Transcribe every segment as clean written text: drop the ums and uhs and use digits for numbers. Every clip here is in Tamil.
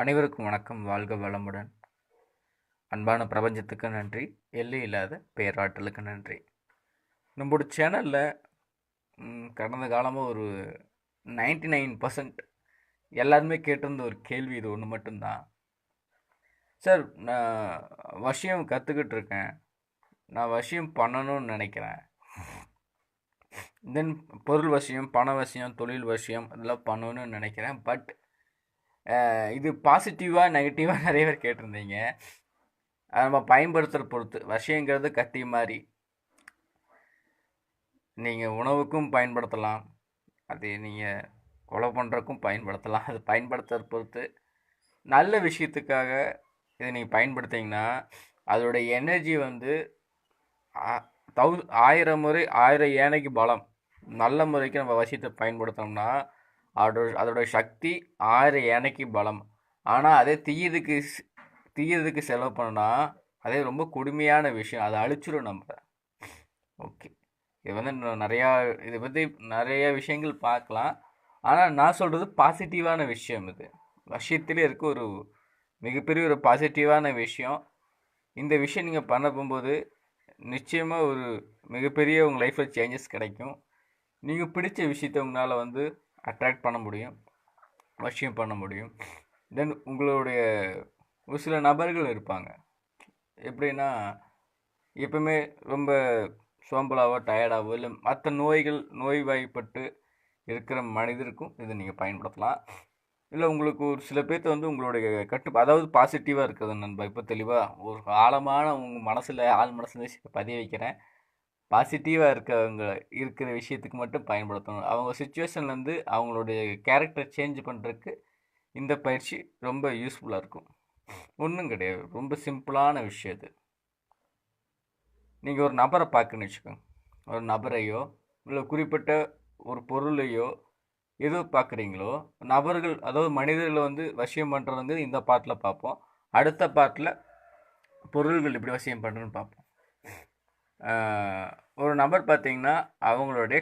அனைவருக்கும் வணக்கம். வாழ்க வளமுடன். அன்பான பிரபஞ்சத்துக்கு நன்றி. எல்லை இல்லாத பேராற்றலுக்கு நன்றி. நம்மளோட சேனலில் கடந்த காலமாக ஒரு 99% எல்லாருமே கேட்டிருந்த ஒரு கேள்வி இது ஒன்று மட்டும்தான். சார், நான் வசியம் கற்றுக்கிட்டு இருக்கேன், நான் வசியம் பண்ணணும்னு நினைக்கிறேன். தென் பொருள் வசியம், பண வசியம், தொழில் வசியம் இதெல்லாம் பண்ணணும்னு நினைக்கிறேன். பட் இது பாசிட்டிவாக நெகட்டிவாக நிறைய பேர் கேட்டிருந்தீங்க. அதை நம்ம பயன்படுத்துகிற பொறுத்து. வசியங்கிறது கத்தி மாதிரி, நீங்கள் உணவுக்கும் பயன்படுத்தலாம், அது நீங்கள் கொலை பண்ணுறக்கும் பயன்படுத்தலாம். அது பயன்படுத்துகிற பொறுத்து. நல்ல விஷயத்துக்காக இதை நீங்கள் பயன்படுத்திங்கன்னா அதோடைய எனர்ஜி வந்து 1000 முறை 1000 யானைக்கு பலம். நல்ல முறைக்கு நம்ம வசியத்தை பயன்படுத்தினோம்னா அதோட சக்தி 1000 யானைக்கு பலம். ஆனால் அதே தீயதுக்கு செலவு பண்ணனா அதே ரொம்ப கொடுமையான விஷயம். அதை அழிச்சிடும் நம்ம. ஓகே, இது வந்து இதை பற்றி நிறைய விஷயங்கள் பார்க்கலாம். ஆனால் நான் சொல்கிறது பாசிட்டிவான விஷயம். இது வசியத்திலே இருக்க ஒரு மிகப்பெரிய ஒரு பாசிட்டிவான விஷயம். இந்த விஷயம் நீங்கள் பண்ண போகும்போது நிச்சயமாக ஒரு மிகப்பெரிய உங்கள் லைஃப்பில் சேஞ்சஸ் கிடைக்கும். நீங்கள் பிடிச்ச விஷயத்தை உங்களால் வந்து அட்ராக்ட் பண்ண முடியும், வசியம் பண்ண முடியும். தென் உங்களுடைய ஒரு சில நபர்கள் இருப்பாங்க, எப்படின்னா எப்பவுமே ரொம்ப சோம்பலாவோ டயர்டாவோ இல்லை மற்ற நோய்வாய்ப்பட்டு இருக்கிற மனிதருக்கும் இதை நீங்கள் பயன்படுத்தலாம். இல்லை உங்களுக்கு ஒரு சில பேர்த்த வந்து உங்களுடைய அதாவது பாசிட்டிவாக இருக்கிறது நண்பா. இப்போ தெளிவாக ஒரு ஆழமான உங்கள் மனசில் ஆள் மனசில் பதிய வைக்கிறேன். பாசிட்டிவாக இருக்கிற விஷயத்துக்கு மட்டும் பயன்படுத்தணும். அவங்க சுச்சுவேஷன்லேருந்து அவங்களுடைய கேரக்டர் சேஞ்ச் பண்ணுறதுக்கு இந்த பயிற்சி ரொம்ப யூஸ்ஃபுல்லாக இருக்கும். ஒன்றும் கிடையாது, ரொம்ப சிம்பிளான விஷயம் இது. நீங்கள் ஒரு நபரை பார்க்கணுன்னு வச்சுக்கோங்க. ஒரு நபரையோ இல்லை குறிப்பிட்ட ஒரு பொருளையோ எது பார்க்குறீங்களோ, நபர்கள் அதாவது மனிதர்களை வந்து வசியம் பண்ணுறது இந்த பாட்டில் பார்ப்போம். அடுத்த பாட்டில் பொருள்கள் எப்படி வசியம் பண்ணுறதுன்னு பார்ப்போம். ஒரு நபர் பார்த்தீங்கன்னா அவங்களுடைய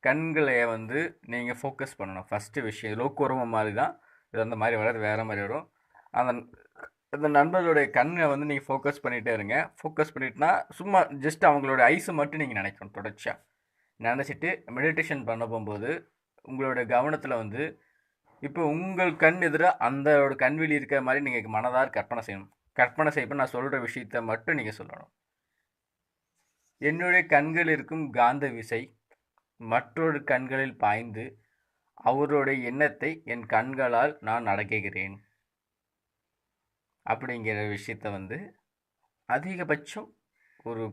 கண்களை வந்து நீங்கள் ஃபோக்கஸ் பண்ணணும். ஃபஸ்ட்டு விஷயம் லோக்குரம மாதிரி தான் இது. அந்த மாதிரி வராது, வேறு மாதிரி வரும். அந்த நண்பர்களுடைய கண்ணை வந்து நீங்கள் ஃபோக்கஸ் பண்ணிகிட்டே இருங்க. ஃபோக்கஸ் பண்ணிட்டுனா சும்மா ஜஸ்ட் அவங்களோட ஐஸை மட்டும் நீங்கள் நினைக்கணும். தொடர்ச்சியாக நினச்சிட்டு மெடிடேஷன் பண்ண போகும்போது உங்களோட கவனத்தில் வந்து இப்போ உங்கள் கண் எதிராக அந்தோட கண்வெளி இருக்கிற மாதிரி நீங்கள் மனதார் கற்பனை செய்யணும். கற்பனை செய்யப்போ நான் சொல்கிற விஷயத்தை மட்டும் நீங்கள் சொல்லணும். என்னுடைய கண்கள் இருக்கும் காந்த விசை மற்றொரு கண்களில் பாய்ந்து அவருடைய எண்ணத்தை என் கண்களால் நான் அடக்குகிறேன் அப்படிங்கிற விஷயத்த வந்து அதிகபட்சம் ஒரு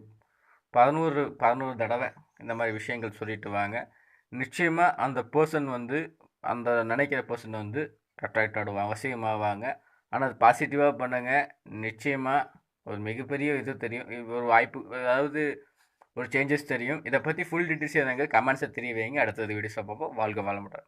11 தடவை இந்த மாதிரி விஷயங்கள் சொல்லிட்டு வாங்க. நிச்சயமாக அந்த பர்சன் வந்து அந்த நினைக்கிற பர்சன் வந்து அட்ராக்ட் ஆடுவாங்க, அவசியமாவாங்க. ஆனால் அது பாசிட்டிவாக பண்ணுங்கள். நிச்சயமாக ஒரு மிகப்பெரிய இது தெரியும், ஒரு வாய்ப்பு, அதாவது ஒரு சேஞ்சஸ் தெரியும். இதை பற்றி ஃபுல் டீட்டெயில்ஸ் எனக்கு கமெண்ட்ஸை தெரிய வைங்க. அடுத்தது வீடியோஸை பார்ப்போம். வாழ்க வளமுடன்.